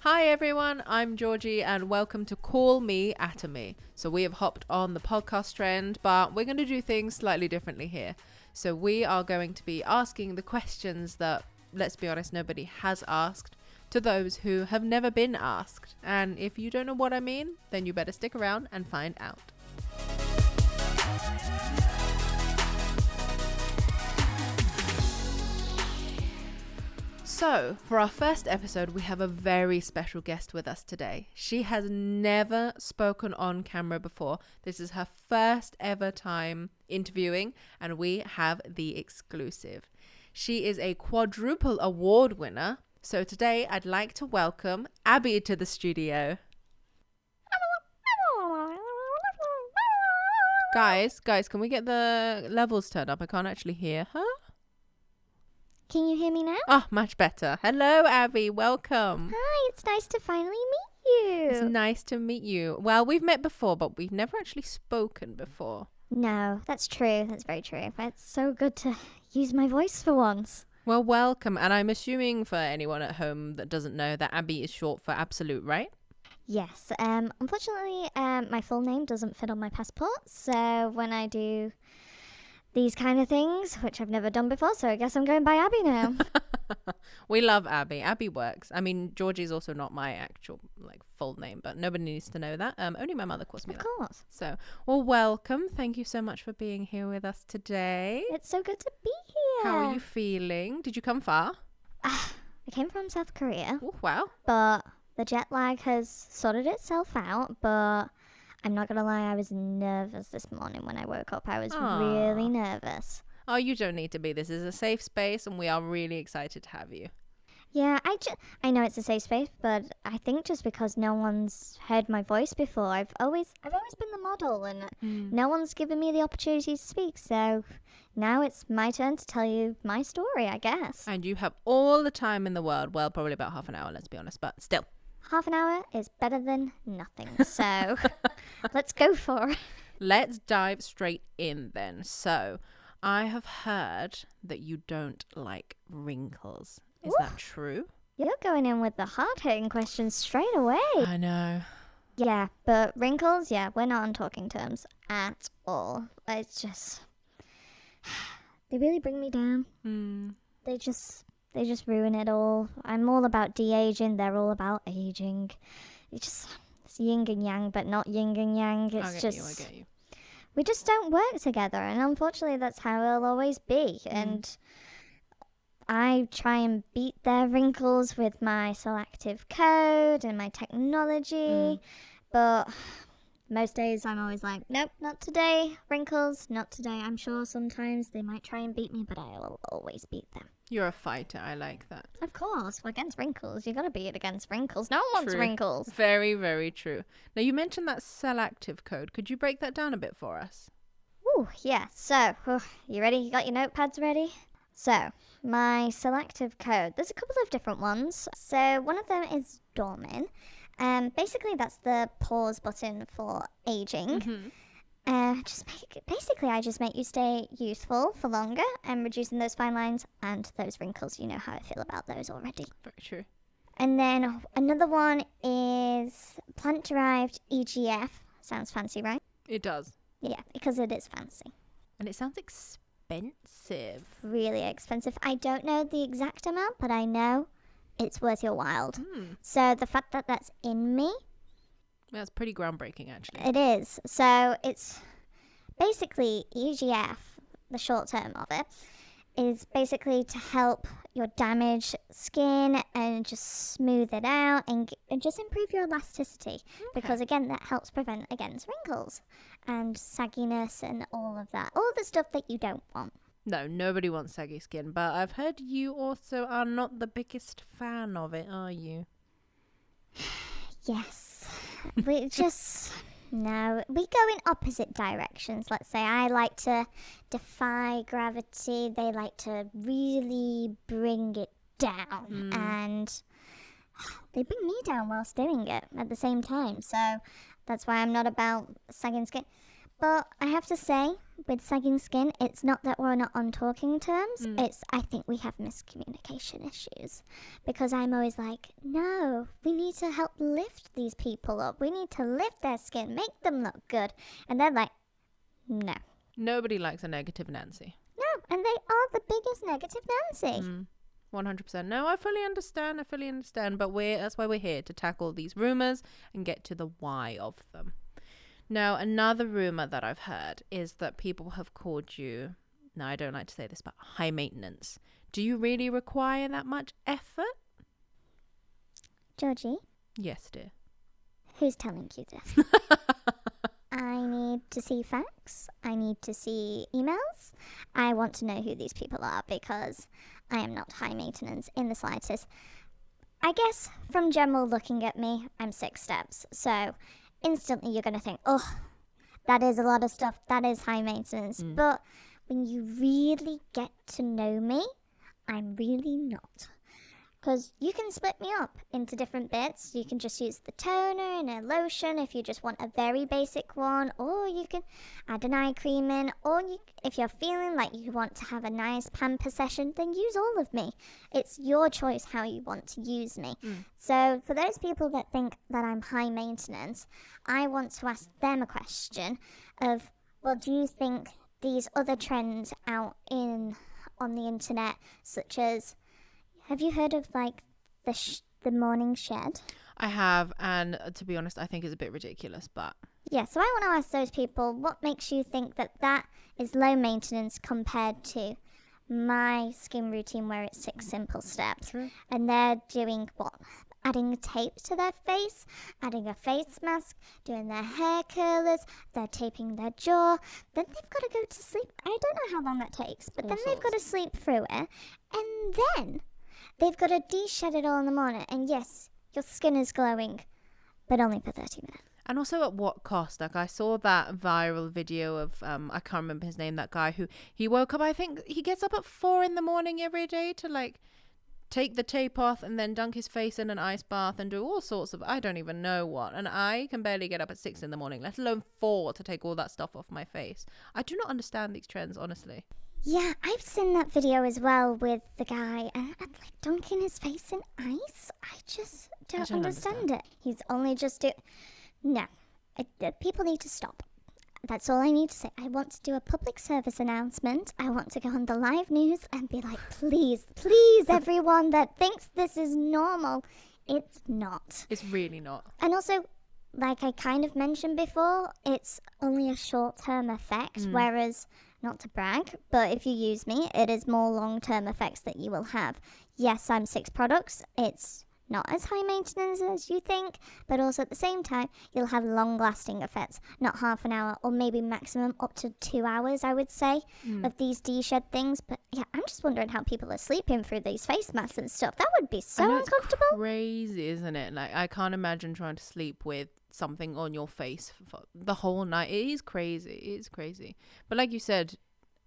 Hi everyone, I'm Georgie and welcome to Call Me Atomy. So we have hopped on the podcast trend, but we're going to do things slightly differently here. So we are going to be asking the questions that, let's be honest, nobody has asked to those who have never been asked. And if you don't know what I mean, then you better stick around and find out. So, for our first episode, we have a very special guest with us today. She has never spoken on camera before. This is her first ever time interviewing, and we have the exclusive. She is a quadruple award winner. So today, I'd like to welcome Abby to the studio. Guys, can we get the levels turned up? I can't actually hear her. Can you hear me now? Oh, much better. Hello, Abby. Welcome. Hi, it's nice to finally meet you. It's nice to meet you. Well, we've met before, but we've never actually spoken before. No, that's true. That's very true. But it's so good to use my voice for once. Well, welcome. And I'm assuming for anyone at home that doesn't know that Abby is short for absolute, right? Yes. Unfortunately, my full name doesn't fit on my passport. So when I do these kind of things, which I've never done before, so I guess I'm going by Abby now. We love Abby. Abby works. I mean, Georgie's also not my actual full name, but nobody needs to know that. Only my mother calls me that. Of course. So, well, welcome. Thank you so much for being here with us today. It's so good to be here. How are you feeling? Did you come far? I came from South Korea. Oh, wow. But the jet lag has sorted itself out, but I'm not going to lie, I was nervous this morning when I woke up. I was really nervous. Oh, you don't need to be. This is a safe space and we are really excited to have you. Yeah, I know it's a safe space, but I think just because no one's heard my voice before, I've always been the model and no one's given me the opportunity to speak. So now it's my turn to tell you my story, I guess. And you have all the time in the world. Well, probably about half an hour, let's be honest, but still. Half an hour is better than nothing. So let's go for it. Let's dive straight in then. So I have heard that you don't like wrinkles. Is that true? You're going in with the hard-hitting questions straight away. I know. Yeah, but wrinkles, yeah, we're not on talking terms at all. It's just, they really bring me down. They just ruin it all. I'm all about de-aging. They're all about aging. It's yin and yang, but not yin and yang. It's I get you. We just don't work together, and unfortunately, that's how it'll always be. And I try and beat their wrinkles with my selective code and my technology, but most days I'm always like, nope, not today. Wrinkles, not today. I'm sure sometimes they might try and beat me, but I will always beat them. You're a fighter. I like that. Of course. Against wrinkles. You got to beat against wrinkles. No one wants wrinkles. Very, very true. Now, you mentioned that selective code. Could you break that down a bit for us? Ooh, yeah. So, you ready? You got your notepads ready? So, my selective code. There's a couple of different ones. So, one of them is dormant. Basically, that's the pause button for aging. I just make you stay youthful for longer and reducing those fine lines and those wrinkles. You know how I feel about those already. Very true. And then another one is plant-derived EGF. Sounds fancy, right? It does. Yeah, because it is fancy. And it sounds expensive. Really expensive. I don't know the exact amount, but I know it's worth your while. So the fact that that's in me, that's pretty groundbreaking, actually. it is. So it's basically EGF, the short term of it, is basically to help your damaged skin and just smooth it out and just improve your elasticity. Because again, that helps prevent against wrinkles and sagginess and all of that. All the stuff that you don't want. No, nobody wants saggy skin, but I've heard you also are not the biggest fan of it, are you? Yes. We just... No, we go in opposite directions. Let's say I like to defy gravity. They like to really bring it down. And they bring me down whilst doing it at the same time. So that's why I'm not about sagging skin. But I have to say, with sagging skin, it's not that we're not on talking terms. It's, I think we have miscommunication issues. Because I'm always like, no, we need to help lift these people up. We need to lift their skin, make them look good. And they're like, no. Nobody likes a negative Nancy. No, and they are the biggest negative Nancy. 100%. No, I fully understand. But that's why we're here, to tackle these rumors and get to the why of them. Now, another rumor that I've heard is that people have called you, now I don't like to say this, but high maintenance. Do you really require that much effort? Georgie? Yes, dear. Who's telling you this? I need to see facts. I need to see emails. I want to know who these people are because I am not high maintenance in the slightest. I guess from general looking at me, I'm 6 steps. So instantly you're going to think, oh, that is a lot of stuff. That is high maintenance. But when you really get to know me, I'm really not. Because you can split me up into different bits. You can just use the toner and a lotion if you just want a very basic one. Or you can add an eye cream in. Or if you're feeling like you want to have a nice pamper session, then use all of me. It's your choice how you want to use me. So for those people that think that I'm high maintenance, I want to ask them a question of, well, do you think these other trends out on the internet, such as, have you heard of like the morning shed? I have, and to be honest, I think it's a bit ridiculous, but yeah. So I want to ask those people, what makes you think that is low maintenance compared to my skin routine where it's 6 simple steps? True. And they're doing what? Adding tape to their face, adding a face mask, doing their hair curlers, they're taping their jaw. Then they've got to go to sleep. I don't know how long that takes, but then they've got to sleep through it, and then they've got to de-shed it all in the morning. And yes, your skin is glowing, but only for 30 minutes. And also at what cost? Like, I saw that viral video of, I can't remember his name, that guy who, he woke up, I think he gets up at 4 in the morning every day to like take the tape off and then dunk his face in an ice bath and do all sorts of, I don't even know what. And I can barely get up at 6 in the morning, let alone 4 to take all that stuff off my face. I do not understand these trends, honestly. Yeah, I've seen that video as well with the guy and like dunking his face in ice. I just don't understand it. He's only just people need to stop. That's all I need to say. I want to do a public service announcement. I want to go on the live news and be like, please, everyone that thinks this is normal, it's not. It's really not. And also, like I kind of mentioned before, it's only a short-term effect, whereas, not to brag, but if you use me, it is more long-term effects that you will have. Yes, I'm 6 products. It's not as high maintenance as you think, but also at the same time, you'll have long-lasting effects, not half an hour or maybe maximum up to 2 hours, I would say, of these de-shed things. But yeah, I'm just wondering how people are sleeping through these face masks and stuff. That would be so uncomfortable. It's crazy, isn't it? Like, I can't imagine trying to sleep with something on your face for the whole night. It is crazy. But like you said,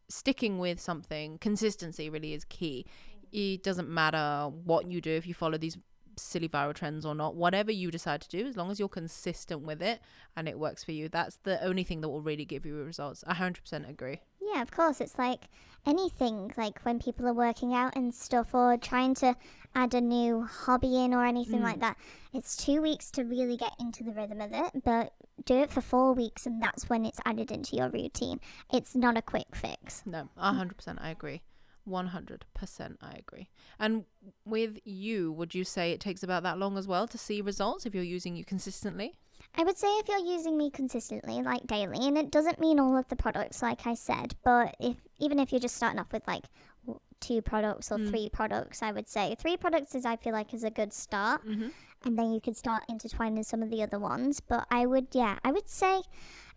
sticking with something, consistency really is key. It doesn't matter what you do, if you follow these silly viral trends or not, whatever you decide to do, as long as you're consistent with it and it works for you, that's the only thing that will really give you results. I 100% agree. Yeah, of course. It's like anything, like when people are working out and stuff or trying to add a new hobby in or anything like that. It's 2 weeks to really get into the rhythm of it, but do it for 4 weeks and that's when it's added into your routine. It's not a quick fix. No, 100% I agree. 100% I agree. And with you, would you say it takes about that long as well to see results if you're using you consistently? I would say if you're using me consistently, like daily, and it doesn't mean all of the products, like I said, but even if you're just starting off with like 2 products or 3 products, I would say 3 products I feel like is a good start, and then you could start intertwining some of the other ones. But I would say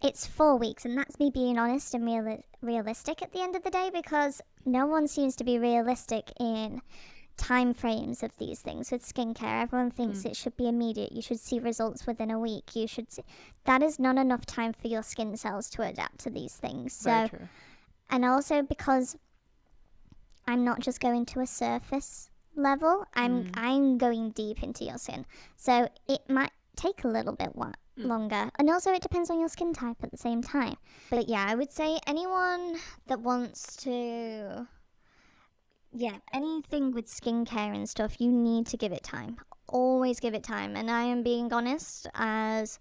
it's 4 weeks, and that's me being honest and realistic at the end of the day, because no one seems to be realistic in time frames of these things with skincare. Everyone thinks it should be immediate. You should see results within a week. That is not enough time for your skin cells to adapt to these things. Very true. And also because I'm not just going to a surface level, I'm going deep into your skin. So take a little bit longer. And also it depends on your skin type at the same time. But yeah, I would say anyone that wants to, anything with skincare and stuff, you need to give it time. Always give it time. And I am being honest, as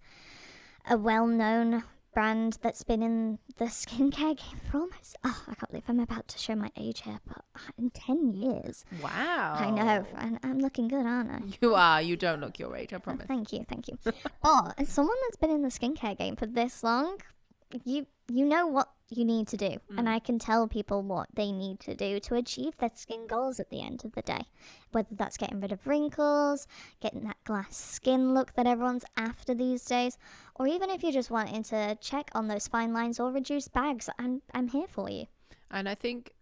a well-known brand that's been in the skincare game for almost, I can't believe I'm about to show my age here, but in 10 years. Wow. I know, and I'm looking good, aren't I? You are. You don't look your age, I promise. Thank you. But as someone that's been in the skincare game for this long, you know what you need to do. And I can tell people what they need to do to achieve their skin goals at the end of the day. Whether that's getting rid of wrinkles, getting that glass skin look that everyone's after these days, or even if you're just wanting to check on those fine lines or reduce bags, I'm here for you. And I think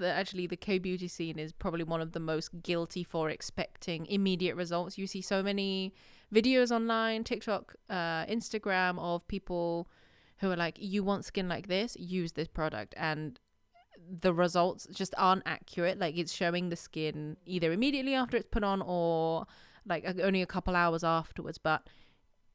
actually the K-beauty scene is probably one of the most guilty for expecting immediate results. You see so many videos online, TikTok, Instagram, of people who are like, you want skin like this, use this product, and the results just aren't accurate. Like, it's showing the skin either immediately after it's put on or like only a couple hours afterwards. But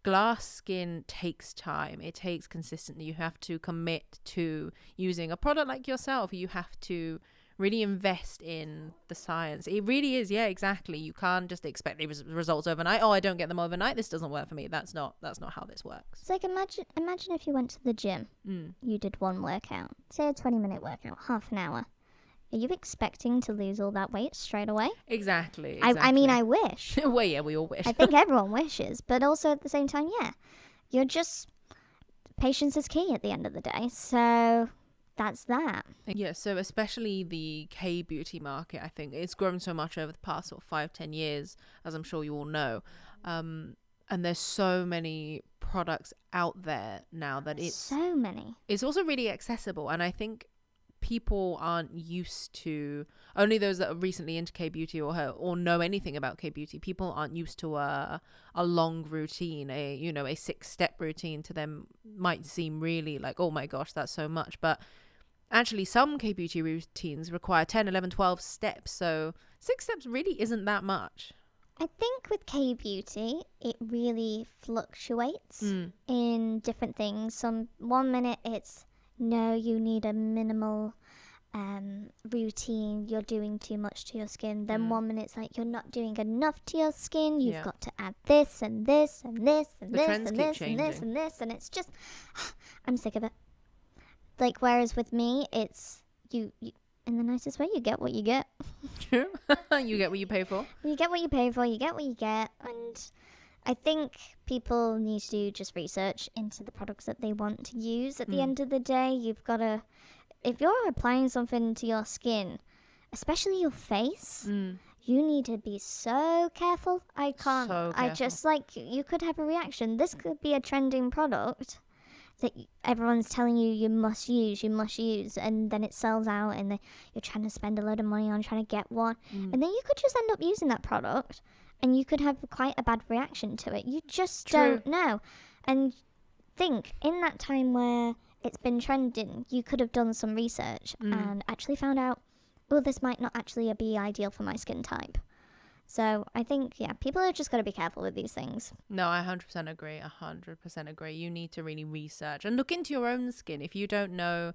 glass skin takes time. It takes consistency. You have to commit to using a product like yourself. You have to really invest in the science. It really is. Yeah, exactly. You can't just expect the results overnight. I don't get them overnight. This doesn't work for me. That's not how this works. It's like, imagine if you went to the gym. You did one workout, say a 20-minute workout, half an hour. Are you expecting to lose all that weight straight away? Exactly. I mean, I wish. Well, yeah, we all wish. I think everyone wishes, but also at the same time, you're just, patience is key at the end of the day. So that's that. Yeah, so especially the K-beauty market, I think it's grown so much over the past sort of 5-10 years, as I'm sure you all know. And there's so many products out there now that it's also really accessible. And I think people aren't used to, only those that are recently into K-beauty or know anything about K-beauty, people aren't used to a long routine. A 6-step routine to them might seem really like, oh my gosh, that's so much. But actually, some K-beauty routines require 10, 11, 12 steps. So 6 steps really isn't that much. I think with K-beauty, it really fluctuates in different things. One minute it's, no, you need a minimal routine. You're doing too much to your skin. Then 1 minute it's like, you're not doing enough to your skin. You've got to add this and this and this and this and this and this and this. And it's just, I'm sick of it. Like, whereas with me, it's you in the nicest way, you get what you get. True. You get what you pay for. You get what you pay for. You get what you get. And I think people need to do just research into the products that they want to use. At the end of the day, you've got to, if you're applying something to your skin, especially your face, you need to be so careful. I can't, I just like, you could have a reaction. This could be a trending product that everyone's telling you must use, and then it sells out and you're trying to spend a load of money on trying to get one. And then you could just end up using that product and you could have quite a bad reaction to it. You just don't know. And think, in that time where it's been trending, you could have done some research and actually found out, well, this might not actually be ideal for my skin type. So I think, people are just got to be careful with these things. No, I 100% agree. 100% agree. You need to really research and look into your own skin. If you don't know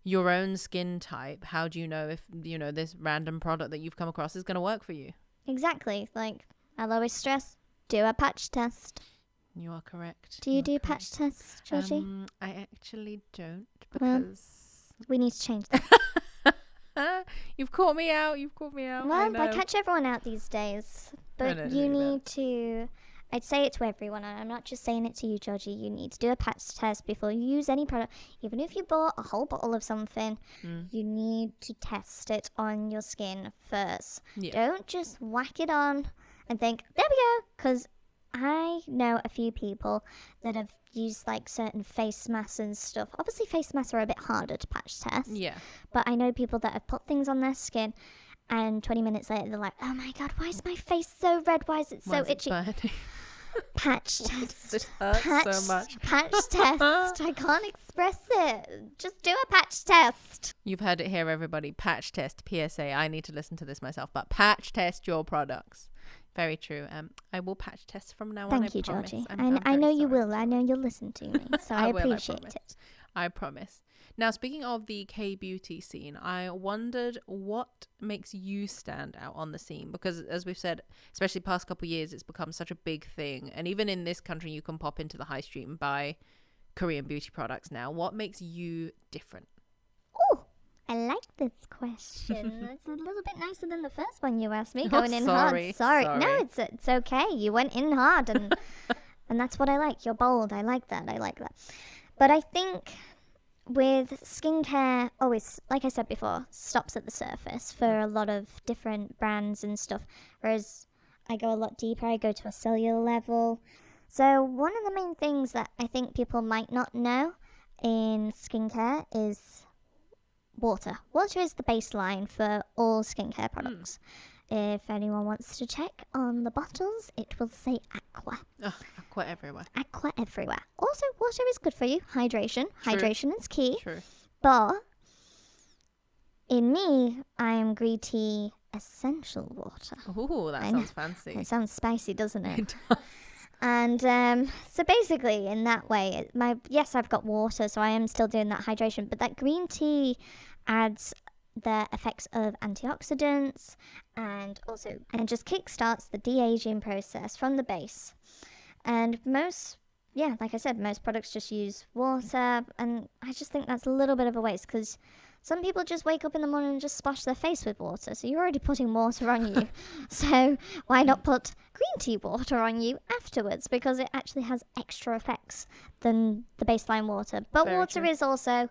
your own skin type, how do you know if, this random product that you've come across is going to work for you? Exactly. Like, I'll always stress, do a patch test. You are correct. Do you do patch tests, Georgie? I actually don't, because we need to change that. You've caught me out. Well, I catch everyone out these days. But you need to, I'd say it to everyone, and I'm not just saying it to you, Georgie. You need to do a patch test before you use any product. Even if you bought a whole bottle of something, you need to test it on your skin first. Don't just whack it on and think, there we go. Because I know a few people that have used like certain face masks and stuff. Obviously face masks are a bit harder to patch test. But I know people that have put things on their skin and 20 minutes later they're like, oh my god, why is my face so red? Why is it so itchy? Patch test. It hurts so much. Patch test. I can't express it. Just do a patch test. You've heard it here, everybody. Patch test. PSA. I need to listen to this myself. But patch test your products. Very true. I will patch test from now on. Thank you, promise. Georgie. I'm I know very you sorry. will. I know you'll listen to me. So I will, appreciate promise. it. I promise. Now, speaking of the K-beauty scene, I wondered what makes you stand out on the scene, because as we've said, especially past couple of years, it's become such a big thing. And even in this country, you can pop into the high street and buy Korean beauty products now. What makes you different? Oh, I like this question. It's a little bit nicer than the first one you asked me. Going in hard. Sorry. No, it's okay. You went in hard, and and that's what I like. You're bold. I like that. But I think with skincare, always, like I said before, stops at the surface for a lot of different brands and stuff. Whereas I go a lot deeper. I go to a cellular level. So one of the main things that I think people might not know in skincare is water. Water is the baseline for all skincare products. If anyone wants to check on the bottles, it will say aqua. Oh, aqua everywhere. Aqua everywhere. Also, water is good for you. Hydration. True. Hydration is key. True. But in me, I am green tea essential water. Ooh, that sounds fancy. It sounds spicy, doesn't it? It does. And so basically, in that way, yes, I've got water, so I am still doing that hydration. But that green tea adds the effects of antioxidants and just kickstarts the de-aging process from the base. And like I said, most products just use water, and I just think that's a little bit of a waste, because some people just wake up in the morning and just splash their face with water, so you're already putting water on you. So why not put green tea water on you afterwards, because it actually has extra effects than the baseline water. But Very water true. is also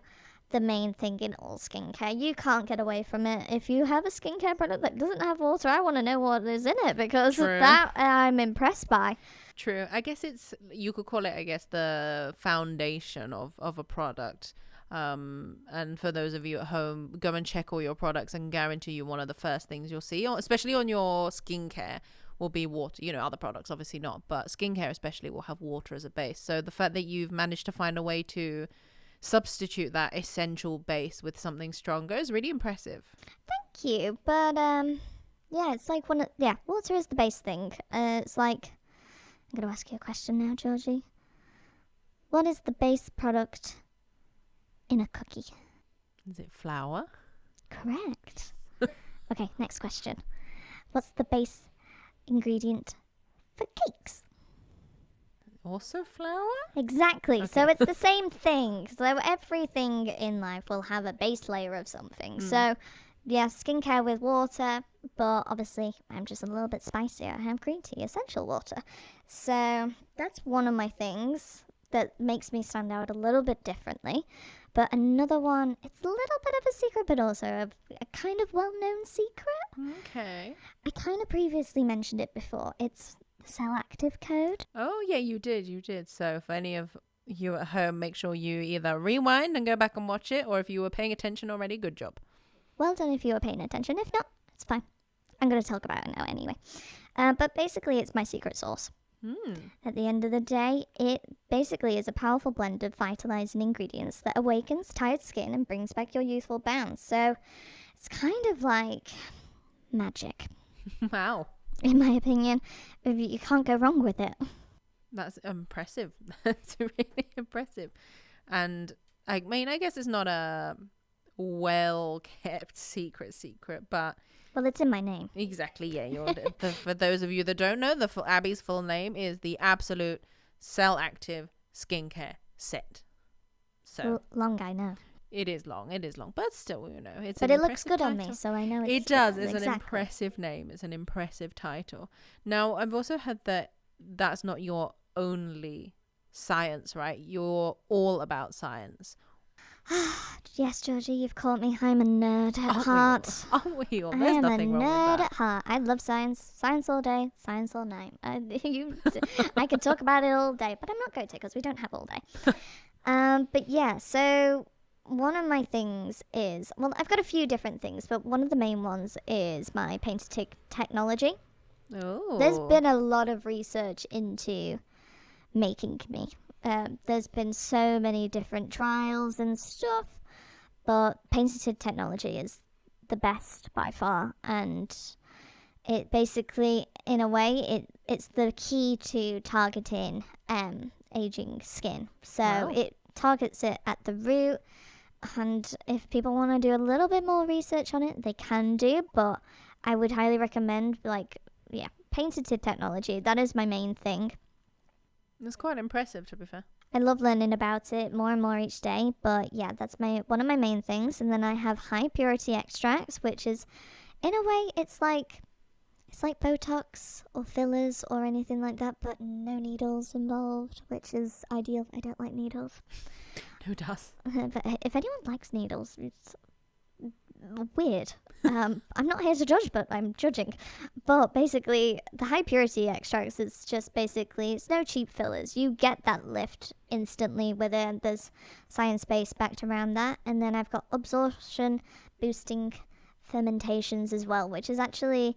the main thing in all skincare. You can't get away from it. If you have a skincare product that doesn't have water, I want to know what is in it, because True. that I'm impressed by. True. I guess you could call it, the foundation of a product. And for those of you at home, go and check all your products, and guarantee you one of the first things you'll see, especially on your skincare, will be water. Other products obviously not, but skincare especially will have water as a base. So the fact that you've managed to find a way to substitute that essential base with something stronger is really impressive. Thank you. But it's like water is the base thing. It's like, I'm going to ask you a question now, Georgie. What is the base product in a cookie? Is it flour? Correct. Okay, next question. What's the base ingredient for cakes? Also flour? Exactly. Okay. So it's the same thing. So everything in life will have a base layer of something. So yeah, skincare with water, but obviously I'm just a little bit spicier. I have green tea, essential water. So that's one of my things that makes me stand out a little bit differently. But another one, it's a little bit of a secret, but also a kind of well-known secret. Okay. I kind of previously mentioned it before. It's the cell active code. Oh yeah, you did. So for any of you at home, make sure you either rewind and go back and watch it, or if you were paying attention already, good job. Well done if you were paying attention. If not, it's fine. I'm going to talk about it now anyway. But basically, it's my secret sauce. At the end of the day, it basically is a powerful blend of vitalizing ingredients that awakens tired skin and brings back your youthful bounce. So it's kind of like magic. Wow. In my opinion. You can't go wrong with it. That's impressive. That's really impressive. And I mean, I guess it's not a well-kept secret, but... Well, it's in my name. Exactly, yeah. For those of you that don't know, Abby's full name is the Absolute Cell Active Skincare Set. So long, I know. It is long, but still, it's. But it looks good on me, so I know it's. It does. It's exactly. An impressive name. It's an impressive title. Now, I've also heard that that's not your only science, right? You're all about science. Yes, Georgie, you've caught me. I'm a nerd at heart. Aren't we all? There's nothing wrong with that. I'm a nerd at heart. I love science. Science all day, science all night. I could talk about it all day, but I'm not going to, because we don't have all day. But yeah, so one of my things is, well, I've got a few different things, but one of the main ones is my paint-to-tick technology. Oh. There's been a lot of research into making me. There's been so many different trials and stuff, but patented technology is the best by far, and it basically, in a way, it's the key to targeting aging skin. So Wow. it targets it at the root. And if people want to do a little bit more research on it, they can do. But I would highly recommend, painted tip technology. That is my main thing. It's quite impressive, to be fair. I love learning about it more and more each day. But yeah, that's one of my main things. And then I have high purity extracts, which is, in a way, it's like Botox or fillers or anything like that, but no needles involved, which is ideal. I don't like needles. Who does? But if anyone likes needles, it's weird. I'm not here to judge, but I'm judging. But basically, the high purity extracts, it's just basically, it's no cheap fillers. You get that lift instantly with it. There's science-based backed around that. And then I've got absorption boosting fermentations as well, which is actually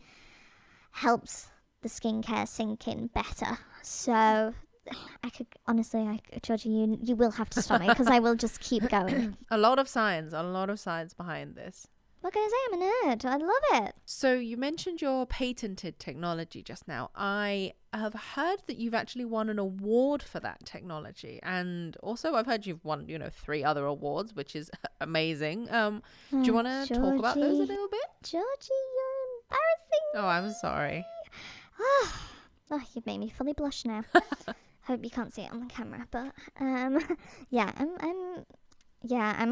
helps the skincare sink in better. So Georgie, you will have to stop me because I will just keep going. A lot of science behind this. What can I say? I'm a nerd. I love it. So you mentioned your patented technology just now. I have heard that you've actually won an award for that technology. And also I've heard you've won, 3 other awards, which is amazing. Do you want to talk about those a little bit? Georgie, you're embarrassing. Oh, I'm sorry. Oh, you've made me fully blush now. Hope you can't see it on the camera, but I'm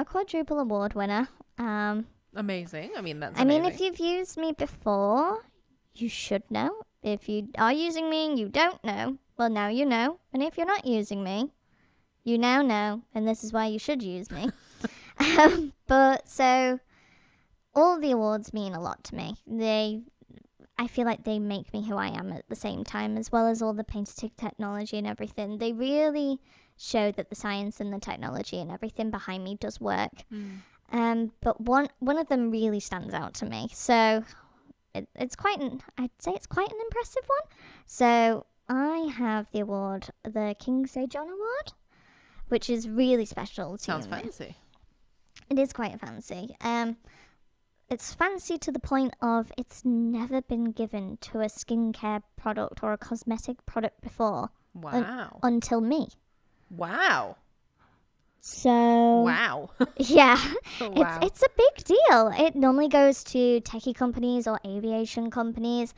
a quadruple award winner. Amazing. I mean, that's amazing. If you've used me before, you should know. If you are using me and you don't know, well, now you know. And if you're not using me, you now know, and this is why you should use me. But so all the awards mean a lot to me. I feel like they make me who I am at the same time, as well as all the painted technology and everything. They really show that the science and the technology and everything behind me does work. But one of them really stands out to me. So I'd say it's quite an impressive one. So I have the award, the King Sejong Award, which is really special to Sounds me. fancy. It is quite fancy. It's fancy to the point of it's never been given to a skincare product or a cosmetic product before. Wow. Until me. Wow. So wow. Yeah. Wow. It's a big deal. It normally goes to techie companies or aviation companies,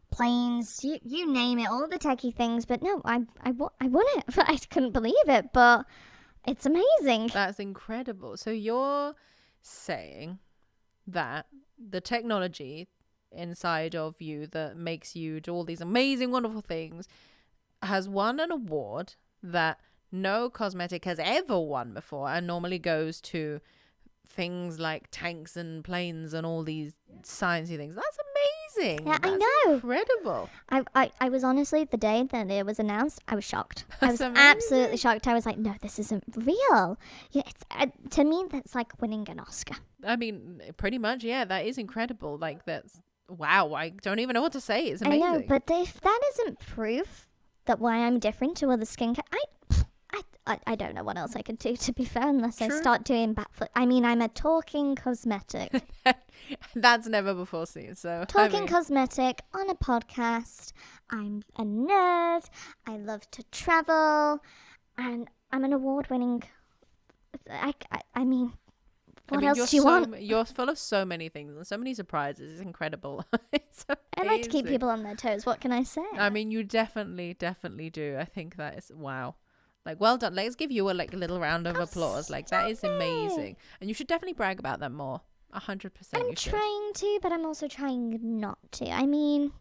planes, you name it, all the techie things. But no, I won it. I couldn't believe it, but it's amazing. That's incredible. So you're saying that the technology inside of you that makes you do all these amazing, wonderful things has won an award that no cosmetic has ever won before, and normally goes to things like tanks and planes and all these sciencey things. That's amazing. Yeah, That's I know. Incredible. I was honestly, the day that it was announced, I was shocked. I was That's amazing. absolutely shocked. I was like, no, this isn't real. Yeah, to me, that's like winning an Oscar. I mean, pretty much, yeah, that is incredible. Like, that's, wow, I don't even know what to say. It's amazing. I know, but if that isn't proof that why I'm different to other skincare, I don't know what else I could do, to be fair, unless I start doing backflip. I mean, I'm a talking cosmetic. That's never before seen. So Cosmetic on a podcast. I'm a nerd. I love to travel, and I'm an award-winning. I mean, what else do you want? You're full of so many things and so many surprises. It's incredible. It's I like to keep people on their toes. What can I say? I mean, you definitely do. I think that is wow. Like, well done. Let's give you a little round of applause. Like, that is amazing. And you should definitely brag about them more. 100%. I'm trying to, but I'm also trying not to. I mean,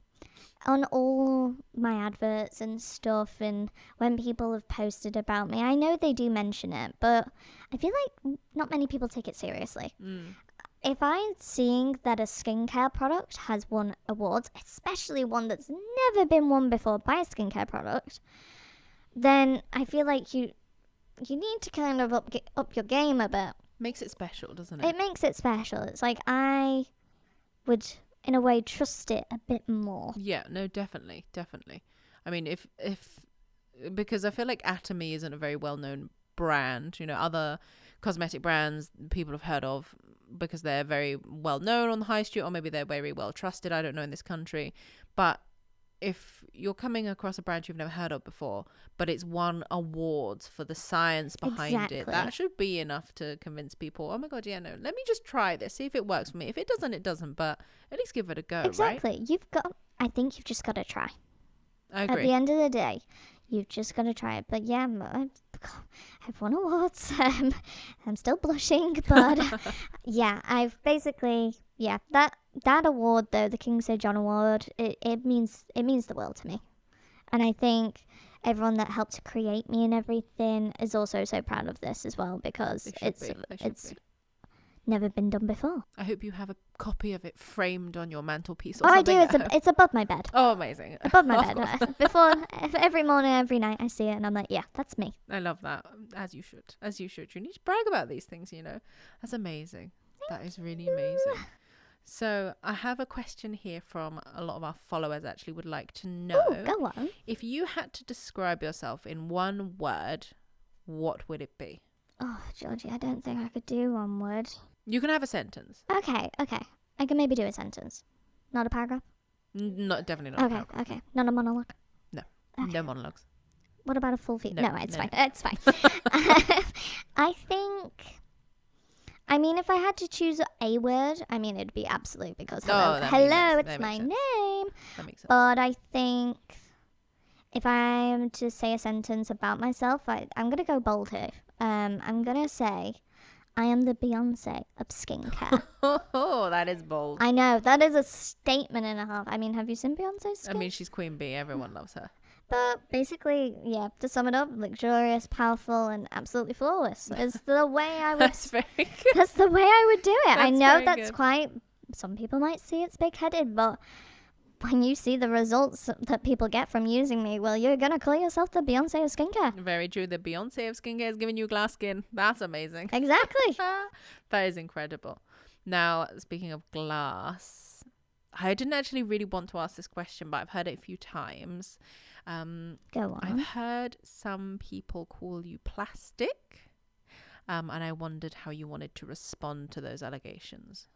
on all my adverts and stuff, and when people have posted about me, I know they do mention it, but I feel like not many people take it seriously. If I'm seeing that a skincare product has won awards, especially one that's never been won before by a skincare product, then I feel like you need to kind of up your game a bit. Makes it special, doesn't it? It makes it special. It's like I would, in a way, trust it a bit more. Yeah, no, definitely. I mean, if because I feel like Atomy isn't a very well-known brand. Other cosmetic brands people have heard of because they're very well known on the high street, or maybe they're very well trusted. I don't know in this country. But if you're coming across a brand you've never heard of before, but it's won awards for the science behind it, that should be enough to convince people, oh my God, yeah, no, let me just try this, see if it works for me. If it doesn't, it doesn't, but at least give it a go, exactly. Right? I think you've just got to try. I agree. At the end of the day, you've just got to try it. But yeah, I've won awards. I'm still blushing, but yeah, I've basically, yeah, that award though, the King Sir John Award, it means the world to me. And I think everyone that helped create me and everything is also so proud of this as well, because it's never been done before. I hope you have a copy of it framed on your mantelpiece or something. I do. It's above my bed. Oh, amazing. Above my bed. Before, every morning, every night I see it and I'm like, yeah, that's me. I love that. As you should. You need to brag about these things, you know. That's amazing. That is really amazing. So I have a question here from a lot of our followers actually would like to know. Ooh, go on. If you had to describe yourself in one word, what would it be? Oh, Georgie, I don't think I could do one word. You can have a sentence. Okay. I can maybe do a sentence. Not a paragraph? Definitely not a paragraph. Okay. Not a monologue? No. Okay. No monologues. What about a full feature? No, it's fine. I think... I mean, if I had to choose a word, I mean, it'd be absolute, because hello, it's my name. That makes sense. But I think if I'm to say a sentence about myself, I'm going to go bold here. I'm going to say I am the Beyonce of skincare. Oh, that is bold. I know. That is a statement and a half. I mean, have you seen Beyonce's skin? I mean, she's Queen Bee. Everyone loves her. But basically, yeah, to sum it up, luxurious, powerful, and absolutely flawless is the way I would... That's very good. That's the way I would do it. That's I know that's good. Quite... Some people might see it's big-headed, but when you see the results that people get from using me, well, you're going to call yourself the Beyonce of skincare. Very true. The Beyonce of skincare is giving you glass skin. That's amazing. Exactly. That is incredible. Now, speaking of glass, I didn't actually really want to ask this question, but I've heard it a few times. Go on. I've heard some people call you plastic, and I wondered how you wanted to respond to those allegations.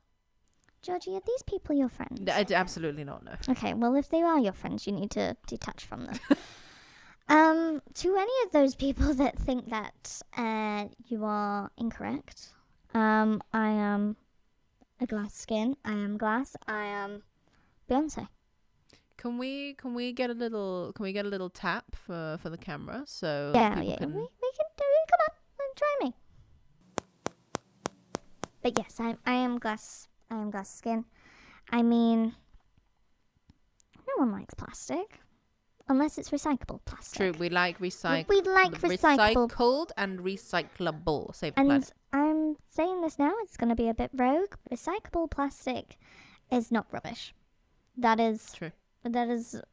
Georgie, are these people your friends? Absolutely not, no. Okay, well, if they are your friends, you need to detach from them. To any of those people that think that you are incorrect, I am a glass skin. I am glass. I am Beyonce. Can we get a little tap for the camera so yeah can... we can do it. Come on, try me. But yes, I am glass. I am glass skin. I mean, no one likes plastic unless it's recyclable plastic. True, we like recycled. We like recycled and recyclable. Save the and planet. I'm saying this now. It's going to be a bit rogue. Recyclable plastic is not rubbish. That is true.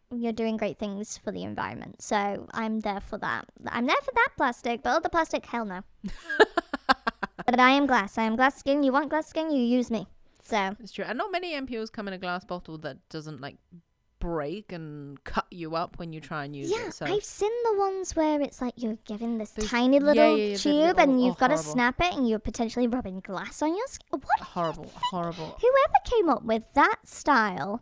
You're doing great things for the environment. So I'm there for that. I'm there for that plastic, but other plastic, hell no. But I am glass. I am glass skin. You want glass skin, you use me. So it's true. And not many MPOs come in a glass bottle that doesn't like break and cut you up when you try and use it. So I've seen the ones where it's like you're given this tiny little tube and you've got to snap it and you're potentially rubbing glass on your skin. What? Horrible. Whoever came up with that style,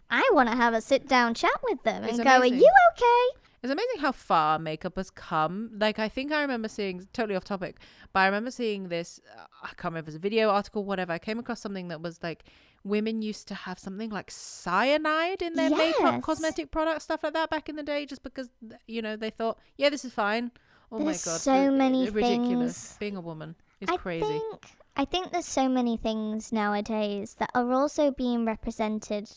I want to have a sit-down chat with them and go, are you okay? It's amazing how far makeup has come. Like, I think I remember seeing, totally off topic, but I remember seeing this, I can't remember if it was a video, article, whatever. I came across something that was like, women used to have something like cyanide in their makeup, cosmetic products, stuff like that back in the day, just because, you know, they thought, yeah, this is fine. Oh my God. So many ridiculous. things. Being a woman is crazy. I think there's so many things nowadays that are also being represented,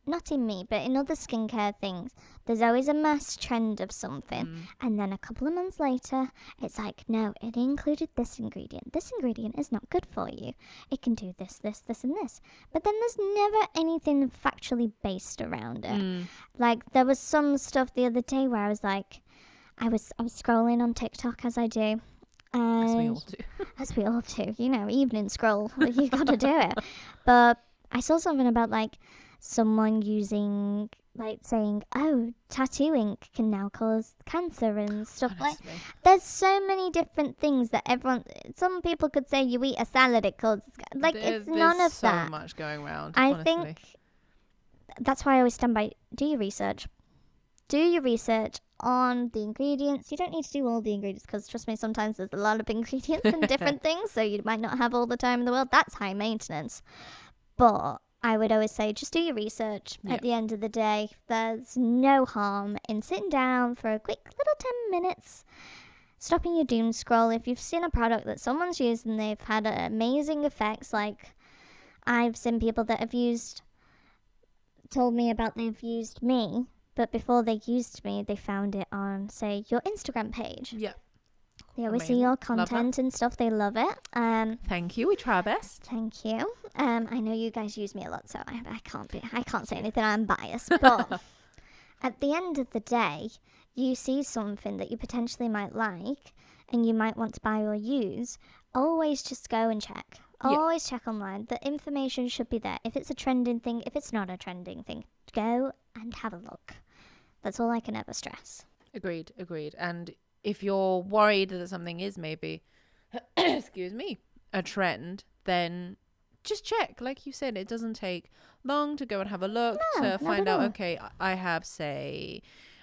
not in me, but in other skincare things. There's always a mass trend of something. And then a couple of months later, it's like, no, it included this ingredient. This ingredient is not good for you. It can do this, this, this, and this. But then there's never anything factually based around it. Like, there was some stuff the other day where I was like, I was scrolling on TikTok, as I do. As we all do. As we all do. You know, evening scroll. You got to do it. But I saw something about, like, someone using, like, saying, oh, tattoo ink can now cause cancer and stuff. Honestly. Like, there's so many different things that some people could say you eat a salad, it causes, like, it's none of so that. much going around, I honestly. think that's why I always stand by, do your research. Do your research on the ingredients. You don't need to do all the ingredients because, trust me, sometimes there's a lot of ingredients in different things, so you might not have all the time in the world. That's high maintenance. But I would always say just do your research. Yeah. At the end of the day, there's no harm in sitting down for a quick little 10 minutes, stopping your doom scroll. If you've seen a product that someone's used and they've had amazing effects, like I've seen people that have told me about they've used me, but before they used me, they found it on, say, your Instagram page. Yeah. They always see Amazing. your Love content and stuff. They love it. Thank you. We try our best. Thank you. I know you guys use me a lot, so I can't say anything. I'm biased. But at the end of the day, you see something that you potentially might like and you might want to buy or use. Always just go and check. Yeah. Always check online. The information should be there. If it's a trending thing, if it's not a trending thing, go and have a look. That's all I can ever stress. Agreed. And if you're worried that something is maybe, excuse me, a trend, then just check. Like you said, it doesn't take long to go and have a look to find out, okay, I have, say,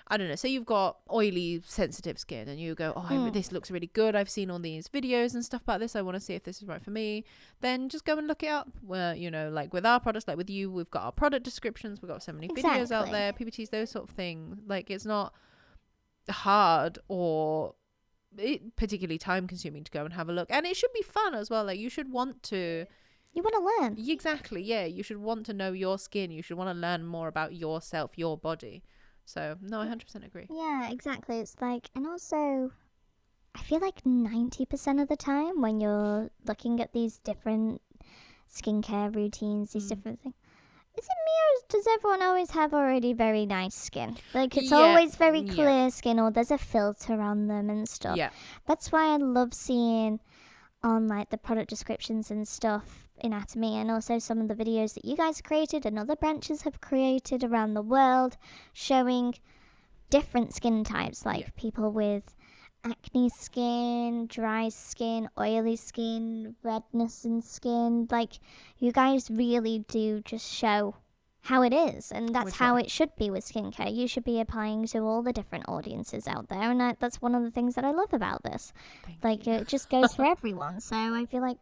I don't know, say you've got oily, sensitive skin and you go, this looks really good. I've seen all these videos and stuff about this. I want to see if this is right for me. Then just go and look it up. Where, like with our products, like with you, we've got our product descriptions. We've got so many videos out there, PPTs, those sort of things. Like, it's not hard or particularly time consuming to go and have a look. And it should be fun as well. Like, you should want to... You want to learn. Exactly, yeah. You should want to know your skin. You should want to learn more about yourself, your body. So, no, I 100% agree. Yeah, exactly. It's like, and also, I feel like 90% of the time when you're looking at these different skincare routines, these different things, is it me or does everyone always have already very nice skin? Like, it's always very clear skin, or there's a filter on them and stuff. Yeah. That's why I love seeing on, like, the product descriptions and stuff in Atomy, and also some of the videos that you guys created and other branches have created around the world, showing different skin types, like people with acne skin, dry skin, oily skin, redness in skin. Like, you guys really do just show how it is, and that's how it should be with skincare. You should be applying to all the different audiences out there, and that's one of the things that I love about this. Thank you. It just goes for everyone, so I feel like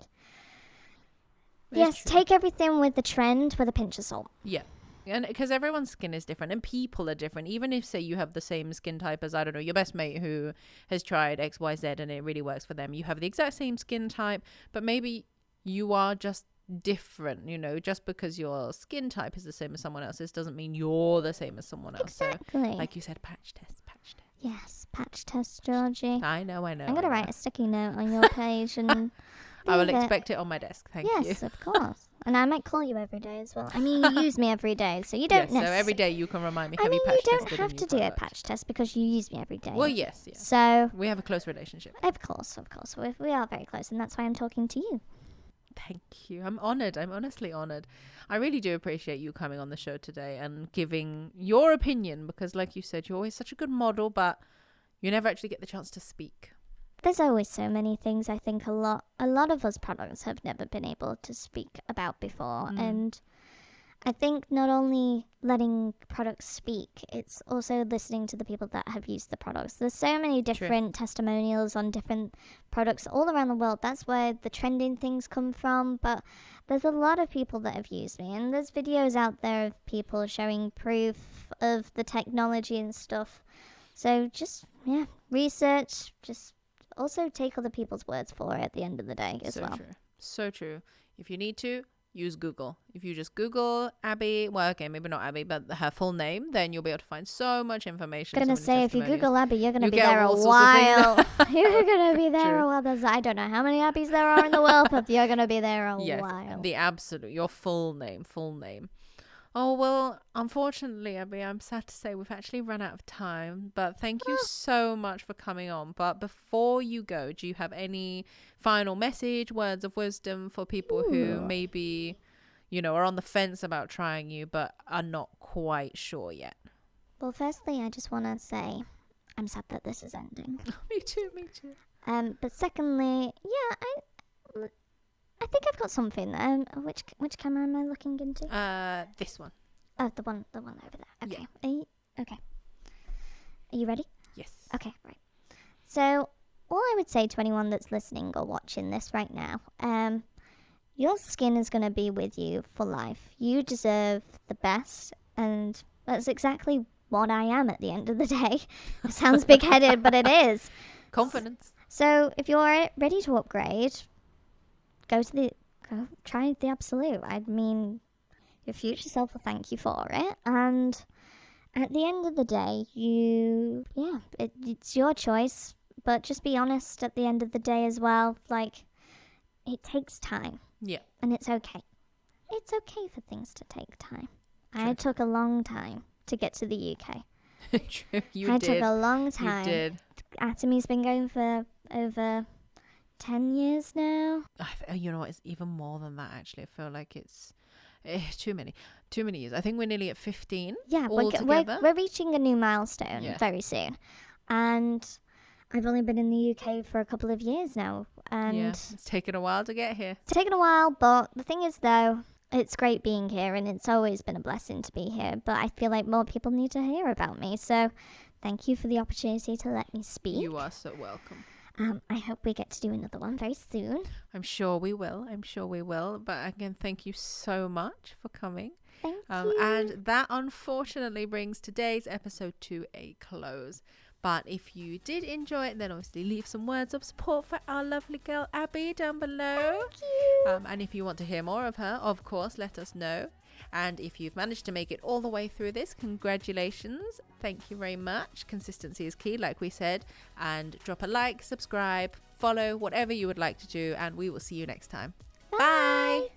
take everything with the trend with a pinch of salt. Yeah. And because everyone's skin is different and people are different. Even if, say, you have the same skin type as, I don't know, your best mate who has tried XYZ and it really works for them. You have the exact same skin type, but maybe you are just different. Just because your skin type is the same as someone else's doesn't mean you're the same as someone else. Exactly. So, like you said, patch test. Yes, patch test, Georgie. I know. I'm going to write a sticky note on your page and... I will expect it on my desk. Thank you. Yes, of course. And I might call you every day as well. I mean, you use me every day, so you don't so every day you can remind me. you don't have to do a patch test because you use me every day. Well, yes. So we have a close relationship. Of course. We are very close, and that's why I'm talking to you. Thank you. I'm honoured. I'm honestly honoured. I really do appreciate you coming on the show today and giving your opinion because, like you said, you're always such a good model, but you never actually get the chance to speak. There's always so many things I think a lot of us products have never been able to speak about before. And I think not only letting products speak, it's also listening to the people that have used the products. There's so many different testimonials on different products all around the world. That's where the trending things come from. But there's a lot of people that have used me. And there's videos out there of people showing proof of the technology and stuff. So just, research, just... Also, take other people's words for it at the end of the day as well. So true. If you need to, use Google. If you just Google Abby, well, okay, maybe not Abby, but her full name, then you'll be able to find so much information. I'm going to say, if you Google Abby, you're going to be there a while. You're going to be there a while. I don't know how many Abbys there are in the world, but you're going to be there a while. Your full name. Oh, well, unfortunately, Abby, I'm sad to say we've actually run out of time, but thank you so much for coming on. But before you go, do you have any final message, words of wisdom for people who maybe, are on the fence about trying you, but are not quite sure yet? Well, firstly, I just want to say I'm sad that this is ending. Me too. But secondly, yeah, I think I've got something. Which camera am I looking into? This one. Oh, the one over there. Okay. Yeah. Okay. Are you ready? Yes. Okay, right. So, all I would say to anyone that's listening or watching this right now, your skin is going to be with you for life. You deserve the best, and that's exactly what I am at the end of the day. It sounds big-headed, but it is. Confidence. So, if you're ready to upgrade, go try the Absolute. I mean, your future self will thank you for it, and at the end of the day, it's your choice, but just be honest at the end of the day as well. Like, it takes time. Yeah. And it's okay. It's okay for things to take time. True. I took a long time to get to the UK. True, I took a long time. You did. Atomy's been going for over 10 years now. You know what? It's even more than that, actually. I feel like it's too many years. I think we're nearly at 15. Yeah, we're reaching a new milestone very soon. And I've only been in the UK for a couple of years now. And it's taken a while to get here. It's taken a while, but the thing is, though, it's great being here, and it's always been a blessing to be here. But I feel like more people need to hear about me. So thank you for the opportunity to let me speak. You are so welcome. I hope we get to do another one very soon. I'm sure we will. But again, thank you so much for coming. Thank you. And that unfortunately brings today's episode to a close. But if you did enjoy it, then obviously leave some words of support for our lovely girl Abby down below. Thank you. And if you want to hear more of her, of course, let us know. And if you've managed to make it all the way through this, congratulations. Thank you very much. Consistency is key, like we said. And drop a like, subscribe, follow, whatever you would like to do. And we will see you next time. Bye.